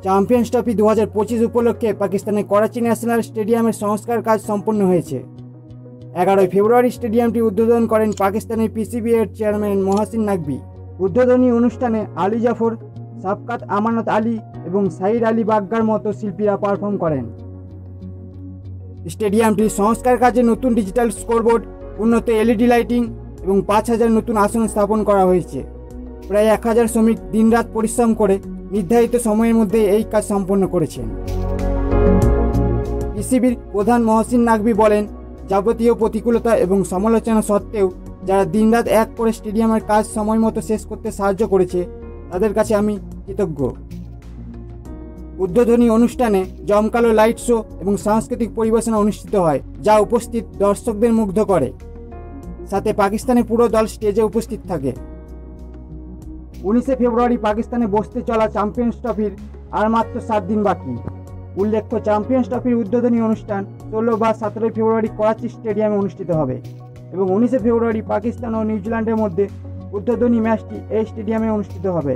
Champions trophy 2025 উপলক্ষে পাকিস্তানের Karachi national স্টেডিয়ামের সংস্কার কাজ সম্পন্ন হয়েছে। 11 ফেব্রুয়ারি স্টেডিয়ামটি উদ্বোধন করেন পাকিস্তানের পিসিবি এর চেয়ারম্যান মহসিন নাকভি। উদ্বোধনী অনুষ্ঠানে আলী জাফর, সাফকাত আমানত আলী এবং সাইদ আলী বাগ্গার মতো শিল্পীরা পারফর্ম করেন। স্টেডিয়ামটির সংস্কার কাজে নতুন ডিজিটাল স্কোরবোর্ড, উন্নত এলইডি লাইটিং এবং 5000 নতুন আসন স্থাপন করা হয়েছে। প্রায় 1000 শ্রমিক দিনরাত পরিশ্রম করে নির্ধারিত সময়ের মধ্যে এই কাজ সম্পন্ন করেছেন। পিসিবির প্রধান মহসিন নাকভি বলেন, যাবতীয় প্রতিকূলতা এবং সমালোচনা সত্ত্বেও যারা দিনরাত এক করে স্টেডিয়ামের কাজ সময় মতো শেষ করতে সাহায্য করেছে তাদের কাছে আমি কৃতজ্ঞ। উদ্বোধনী অনুষ্ঠানে জমকালো লাইট শো এবং সাংস্কৃতিক পরিবেশনা অনুষ্ঠিত হয়, যা উপস্থিত দর্শকদের মুগ্ধ করে। সাথে পাকিস্তানের পুরো দল স্টেজে উপস্থিত থাকে। 19 ফেব্রুয়ারি পাকিস্তানে বসতে চলা চ্যাম্পিয়ন্স ট্রফির আর মাত্র 7 দিন বাকি। উল্লেখ্য, চ্যাম্পিয়ন্স ট্রফির উদ্বোধনী অনুষ্ঠান 16 বা 17 ফেব্রুয়ারি করাচি স্টেডিয়ামে অনুষ্ঠিত হবে এবং 19 ফেব্রুয়ারি পাকিস্তান ও নিউজিল্যান্ডের মধ্যে উদ্বোধনী ম্যাচটি এই স্টেডিয়ামে অনুষ্ঠিত হবে।